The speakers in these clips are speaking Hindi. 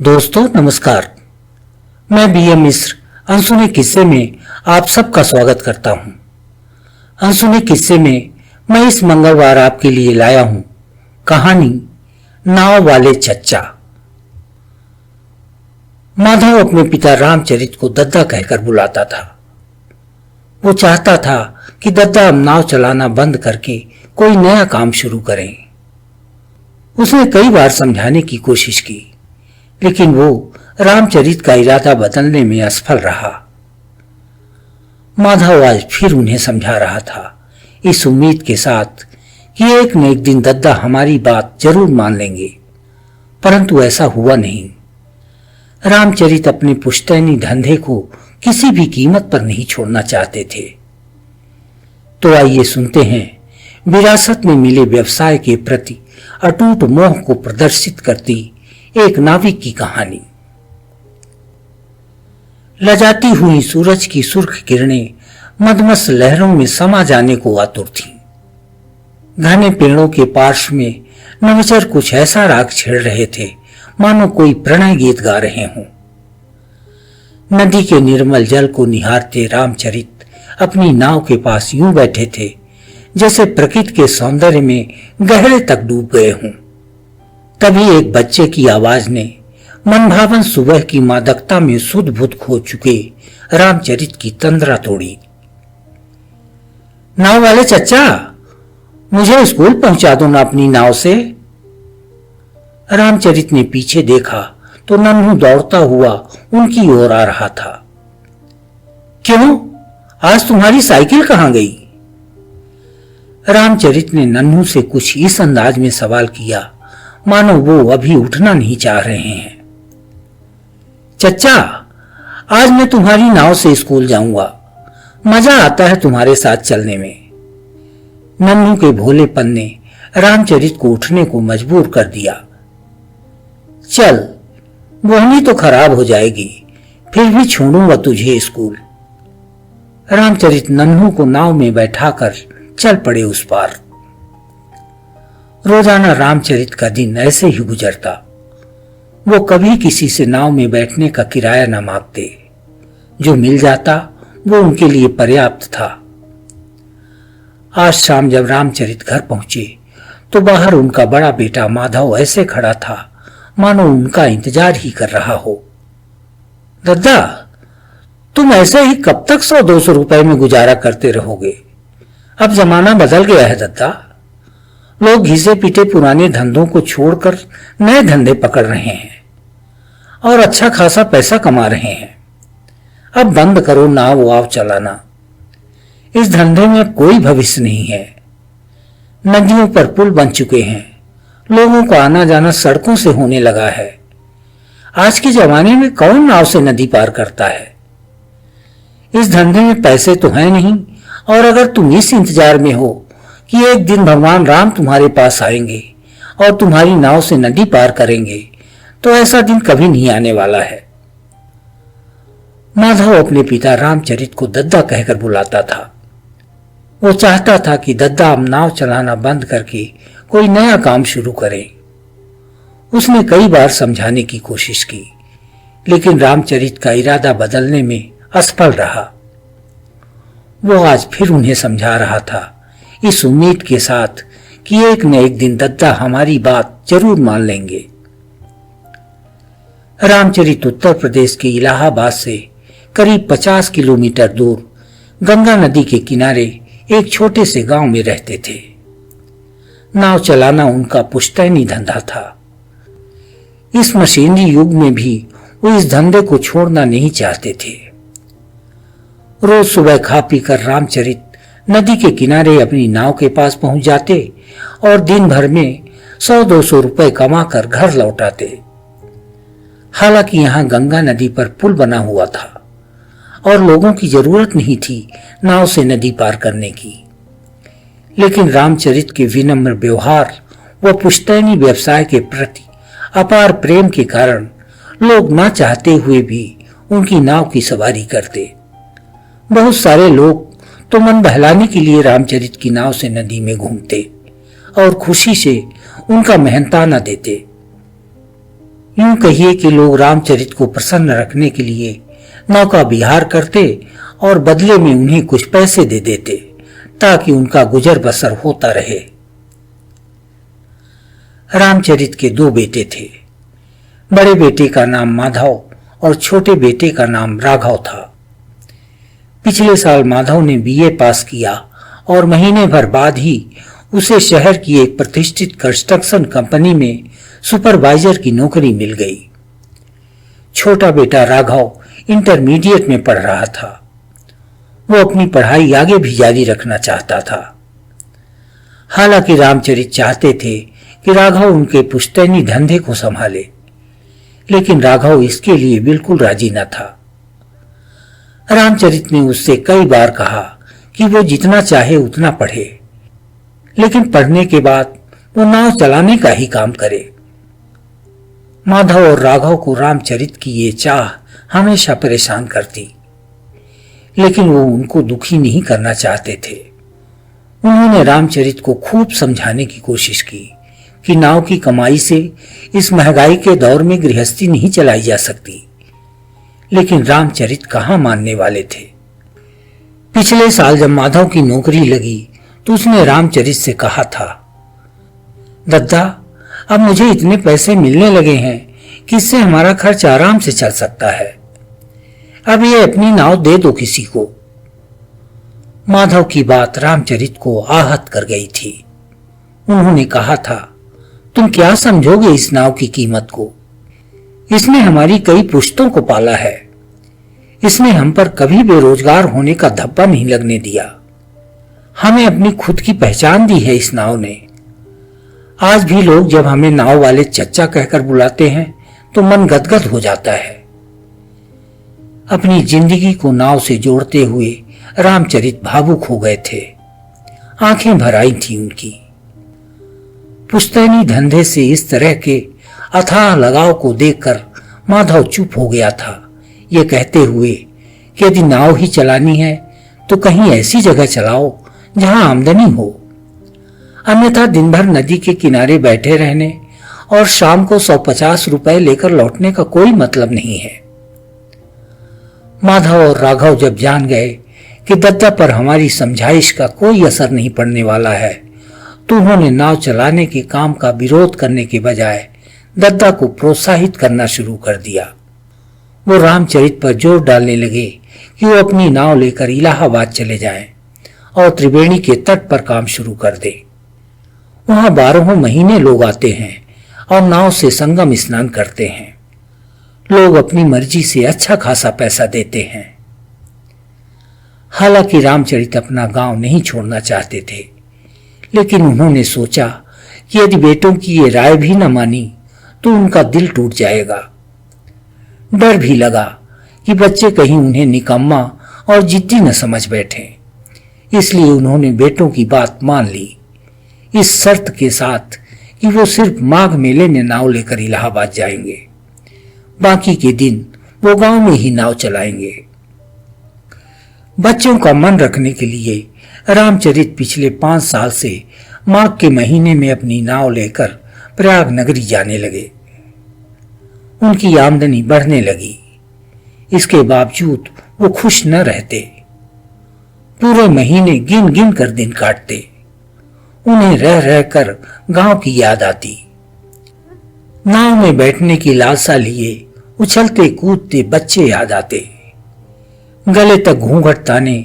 दोस्तों नमस्कार। मैं बीएम मिश्र अनसुने किस्से में आप सबका स्वागत करता हूं। अनसुने किस्से में मैं इस मंगलवार आपके लिए लाया हूं कहानी नाव वाले चच्चा। माधव अपने पिता रामचरित को दद्दा कहकर बुलाता था। वो चाहता था कि दद्दा अब नाव चलाना बंद करके कोई नया काम शुरू करें। उसने कई बार समझाने की कोशिश की, लेकिन वो रामचरित का इरादा बदलने में असफल रहा। माधव आज फिर उन्हें समझा रहा था, इस उम्मीद के साथ कि एक न एक दिन दद्दा हमारी बात जरूर मान लेंगे, परंतु ऐसा हुआ नहीं। रामचरित अपने पुश्तैनी धंधे को किसी भी कीमत पर नहीं छोड़ना चाहते थे। तो आइए सुनते हैं विरासत में मिले व्यवसाय के प्रति अटूट मोह को प्रदर्शित करती एक नाविक की कहानी। लजाती हुई सूरज की सुर्ख किरणें मदमस्त लहरों में समा जाने को आतुर थीं। घने पेड़ों के पार्श्व में नवचर कुछ ऐसा राग छेड़ रहे थे मानो कोई प्रणय गीत गा रहे हों। नदी के निर्मल जल को निहारते रामचरित अपनी नाव के पास यूं बैठे थे जैसे प्रकृति के सौंदर्य में गहरे तक डूब गए हों। तभी एक बच्चे की आवाज ने मनभावन सुबह की मादकता में सुध बुध खो चुके रामचरित की तंद्रा तोड़ी। नाव वाले चच्चा, मुझे स्कूल पहुंचा दो ना अपनी नाव से। रामचरित ने पीछे देखा तो नन्हू दौड़ता हुआ उनकी ओर आ रहा था। क्यों, आज तुम्हारी साइकिल कहां गई? रामचरित ने नन्हू से कुछ इस अंदाज में सवाल किया मानो वो अभी उठना नहीं चाह रहे हैं। चच्चा, आज मैं तुम्हारी नाव से स्कूल जाऊंगा, मजा आता है तुम्हारे साथ चलने में। नन्हू के भोलेपन ने रामचरित को उठने को मजबूर कर दिया। चल, बोहनी तो खराब हो जाएगी, फिर भी छोड़ूंगा तुझे स्कूल। रामचरित नन्हू को नाव में बैठाकर चल पड़े उस पार। रोजाना रामचरित का दिन ऐसे ही गुजरता। वो कभी किसी से नाव में बैठने का किराया न मांगते। जो मिल जाता वो उनके लिए पर्याप्त था। आज शाम जब रामचरित घर पहुंचे तो बाहर उनका बड़ा बेटा माधव ऐसे खड़ा था मानो उनका इंतजार ही कर रहा हो। दद्दा, तुम ऐसे ही कब तक 100-200 रुपए में गुजारा करते रहोगे? अब जमाना बदल गया है दद्दा। लोग घिसे पीटे पुराने धंधों को छोड़कर नए धंधे पकड़ रहे हैं और अच्छा खासा पैसा कमा रहे हैं। अब बंद करो नाव वाव चलाना। इस धंधे में कोई भविष्य नहीं है। नदियों पर पुल बन चुके हैं, लोगों का आना जाना सड़कों से होने लगा है। आज के जमाने में कौन नाव से नदी पार करता है? इस धंधे में पैसे तो है नहीं, और अगर तुम इस इंतजार में हो कि एक दिन भगवान राम तुम्हारे पास आएंगे और तुम्हारी नाव से नदी पार करेंगे, तो ऐसा दिन कभी नहीं आने वाला है। माधव अपने पिता रामचरित को दद्दा कहकर बुलाता था। वो चाहता था कि दद्दा अब नाव चलाना बंद करके कोई नया काम शुरू करे। उसने कई बार समझाने की कोशिश की, लेकिन रामचरित का इरादा बदलने में असफल रहा। वो आज फिर उन्हें समझा रहा था, इस उम्मीद के साथ कि एक न एक दिन दद्दा हमारी बात जरूर मान लेंगे। रामचरित उत्तर प्रदेश के इलाहाबाद से करीब 50 किलोमीटर दूर गंगा नदी के किनारे एक छोटे से गांव में रहते थे। नाव चलाना उनका पुश्तैनी धंधा था। इस मशीनी युग में भी वो इस धंधे को छोड़ना नहीं चाहते थे। रोज सुबह खा पीकर रामचरित नदी के किनारे अपनी नाव के पास पहुंच जाते और दिन भर में 100-200 रुपए कमाकर घर लौट आते। हालांकि यहाँ गंगा नदी पर पुल बना हुआ था और लोगों की जरूरत नहीं थी नाव से नदी पार करने की, लेकिन रामचरित के विनम्र व्यवहार व पुश्तैनी व्यवसाय के प्रति अपार प्रेम के कारण लोग ना चाहते हुए भी उनकी नाव की सवारी करते। बहुत सारे लोग तो मन बहलाने के लिए रामचरित की नाव से नदी में घूमते और खुशी से उनका मेहनताना देते। यूं कहिए कि लोग रामचरित को प्रसन्न रखने के लिए नौका विहार करते और बदले में उन्हें कुछ पैसे दे देते ताकि उनका गुजर बसर होता रहे। रामचरित के 2 बेटे थे। बड़े बेटे का नाम माधव और छोटे बेटे का नाम राघव था। पिछले साल माधव ने बीए पास किया और महीने भर बाद ही उसे शहर की एक प्रतिष्ठित कंस्ट्रक्शन कंपनी में सुपरवाइजर की नौकरी मिल गई। छोटा बेटा राघव इंटरमीडिएट में पढ़ रहा था। वो अपनी पढ़ाई आगे भी जारी रखना चाहता था। हालांकि रामचरित चाहते थे कि राघव उनके पुश्तैनी धंधे को संभाले, लेकिन राघव इसके लिए बिल्कुल राजी न था। रामचरित ने उससे कई बार कहा कि वो जितना चाहे उतना पढ़े, लेकिन पढ़ने के बाद वो नाव चलाने का ही काम करे। माधव और राघव को रामचरित की ये चाह हमेशा परेशान करती, लेकिन वो उनको दुखी नहीं करना चाहते थे। उन्होंने रामचरित को खूब समझाने की कोशिश की कि नाव की कमाई से इस महंगाई के दौर में गृहस्थी नहीं चलाई जा सकती, लेकिन रामचरित कहाँ मानने वाले थे। पिछले साल जब माधव की नौकरी लगी तो उसने रामचरित से कहा था, दद्दा, अब मुझे इतने पैसे मिलने लगे हैं कि इससे हमारा खर्च आराम से चल सकता है। अब ये अपनी नाव दे दो किसी को। माधव की बात रामचरित को आहत कर गई थी। उन्होंने कहा था, तुम क्या समझोगे इस नाव की कीमत को? इसने हमारी कई पुश्तों को पाला है। इसने हम पर कभी बेरोजगार होने का धब्बा नहीं लगने दिया। हमें अपनी खुद की पहचान दी है इस नाव ने। आज भी लोग जब हमें नाव वाले चच्चा कहकर बुलाते हैं तो मन गदगद हो जाता है। अपनी जिंदगी को नाव से जोड़ते हुए रामचरित भावुक हो गए थे। आंखें भर आई थी उनकी। पुश्तैनी धंधे से इस तरह के अथाह लगाव को देखकर माधव चुप हो गया था, ये कहते हुए कि यदि नाव ही चलानी है तो कहीं ऐसी जगह चलाओ जहां आमदनी हो, अन्यथा दिन भर नदी के किनारे बैठे रहने और शाम को 150 रुपए लेकर लौटने का कोई मतलब नहीं है। माधव और राघव जब जान गए कि दद्दा पर हमारी समझाइश का कोई असर नहीं पड़ने वाला है, तो उन्होंने नाव चलाने के काम का विरोध करने के बजाय दद्दा को प्रोत्साहित करना शुरू कर दिया। वो रामचरित पर जोर डालने लगे कि वो अपनी नाव लेकर इलाहाबाद चले जाएं और त्रिवेणी के तट पर काम शुरू कर दे। वहां 12 महीने लोग आते हैं और नाव से संगम स्नान करते हैं। लोग अपनी मर्जी से अच्छा खासा पैसा देते हैं। हालांकि रामचरित अपना गांव नहीं छोड़ना चाहते थे, लेकिन उन्होंने सोचा कि यदि बेटों की ये राय भी न मानी तो उनका दिल टूट जाएगा। डर भी लगा कि बच्चे कहीं उन्हें निकम्मा और जिद्दी न समझ बैठे, इसलिए उन्होंने बेटों की बात मान ली, इस शर्त के साथ कि वो सिर्फ माघ मेले में नाव लेकर इलाहाबाद जाएंगे। बाकी के दिन वो गांव में ही नाव चलाएंगे। बच्चों का मन रखने के लिए रामचरित पिछले 5 साल से माघ के महीने में अपनी नाव लेकर प्रयाग नगरी जाने लगे। उनकी आमदनी बढ़ने लगी। इसके बावजूद वो खुश न रहते। पूरे महीने गिन गिन कर दिन काटते। उन्हें रह रहकर गांव की याद आती। नाव में बैठने की लालसा लिए उछलते कूदते बच्चे याद आते। गले तक घूंघट ताने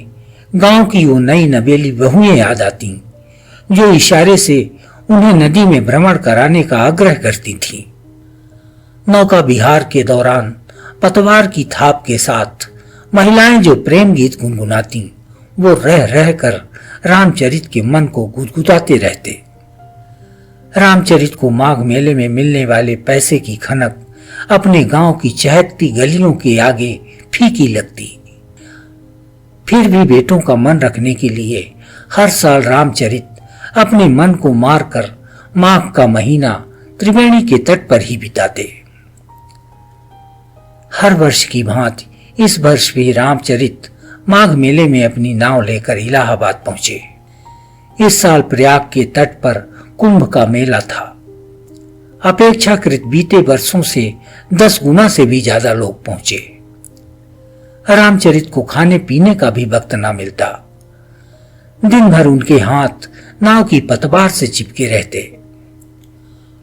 गांव की वो नई नवेली बहुएं याद आती, जो इशारे से उन्हें नदी में भ्रमण कराने का आग्रह करती थीं। नौका विहार के दौरान पतवार की थाप के साथ महिलाएं जो प्रेम गीत गुनगुनाती, वो रह रहकर रामचरित के मन को गुदगुदाते रहते। रामचरित को माघ मेले में मिलने वाले पैसे की खनक अपने गांव की चहकती गलियों के आगे फीकी लगती। फिर भी बेटों का मन रखने के लिए हर साल रामचरित अपने मन को मारकर माघ का महीना त्रिवेणी के तट पर ही बिताते। हर वर्ष की भांति इस वर्ष भी रामचरित माघ मेले में अपनी नाव लेकर इलाहाबाद पहुंचे। इस साल प्रयाग के तट पर कुंभ का मेला था। अपेक्षाकृत बीते वर्षों से 10 गुना से भी ज्यादा लोग पहुंचे। रामचरित को खाने पीने का भी वक्त ना मिलता। दिन भर उनके हाथ नाव की पतवार से चिपके रहते।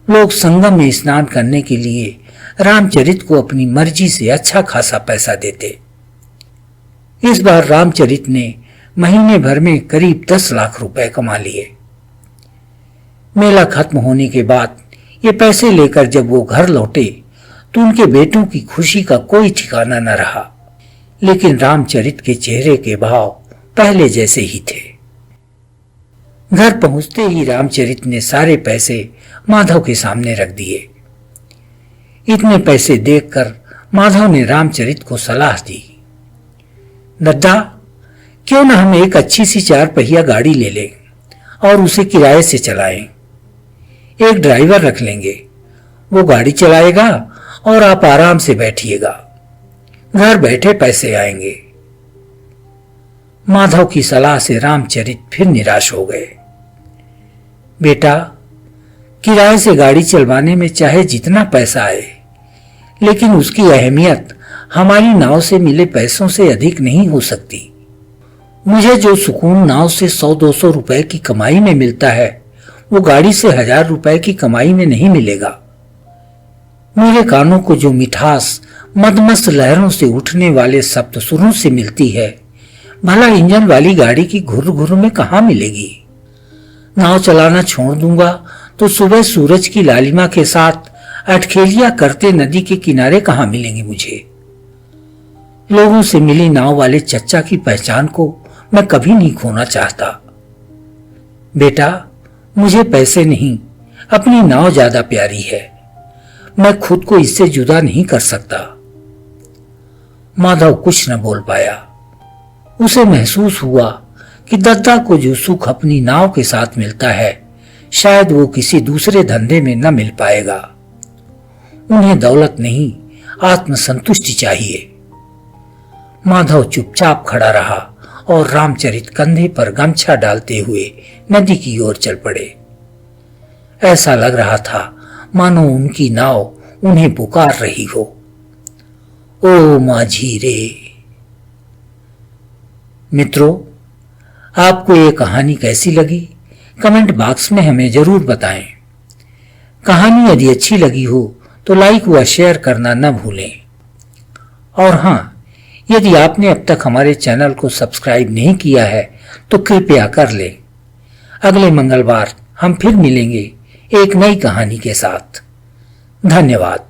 लोग संगम में स्नान करने के लिए रामचरित को अपनी मर्जी से अच्छा खासा पैसा देते। इस बार रामचरित ने महीने भर में करीब 10 लाख रुपए कमा लिए। मेला खत्म होने के बाद ये पैसे लेकर जब वो घर लौटे तो उनके बेटों की खुशी का कोई ठिकाना न रहा, लेकिन रामचरित के चेहरे के भाव पहले जैसे ही थे। घर पहुंचते ही रामचरित ने सारे पैसे माधव के सामने रख दिए। इतने पैसे देखकर माधव ने रामचरित को सलाह दी, दद्दा, क्यों ना हम एक अच्छी सी 4 पहिया गाड़ी ले लें और उसे किराए से चलाएं। एक ड्राइवर रख लेंगे, वो गाड़ी चलाएगा और आप आराम से बैठिएगा। घर बैठे पैसे आएंगे। माधव की सलाह से रामचरित फिर निराश हो गए। बेटा, किराए से गाड़ी चलवाने में चाहे जितना पैसा आए, लेकिन उसकी अहमियत हमारी नाव से मिले पैसों से अधिक नहीं हो सकती। मुझे जो सुकून नाव से 100-200 रुपए की कमाई में मिलता है, वो गाड़ी से 1000 रुपए की कमाई में नहीं मिलेगा। मेरे कानों को जो मिठास मदमस्त लहरों से उठने वाले सप्त सुरों से मिलती है, भला इंजन वाली गाड़ी की घुर घुर में कहां मिलेगी। नाव चलाना छोड़ दूंगा तो सुबह सूरज की लालिमा के साथ अटखेलियां करते नदी के किनारे कहां मिलेंगे मुझे। लोगों से मिली नाव वाले चच्चा की पहचान को मैं कभी नहीं खोना चाहता। बेटा, मुझे पैसे नहीं, अपनी नाव ज्यादा प्यारी है। मैं खुद को इससे जुदा नहीं कर सकता। माधव कुछ न बोल पाया। उसे महसूस हुआ कि दद्दा को जो सुख अपनी नाव के साथ मिलता है, शायद वो किसी दूसरे धंधे में न मिल पाएगा। उन्हें दौलत नहीं, आत्मसंतुष्टि चाहिए। माधव चुपचाप खड़ा रहा और रामचरित कंधे पर गमछा डालते हुए नदी की ओर चल पड़े। ऐसा लग रहा था मानो उनकी नाव उन्हें पुकार रही हो, ओ माझी रे। मित्रों, आपको ये कहानी कैसी लगी कमेंट बॉक्स में हमें जरूर बताएं। कहानी यदि अच्छी लगी हो तो लाइक व शेयर करना न भूलें। और हाँ, यदि आपने अब तक हमारे चैनल को सब्सक्राइब नहीं किया है तो कृपया कर लें। अगले मंगलवार हम फिर मिलेंगे एक नई कहानी के साथ। धन्यवाद।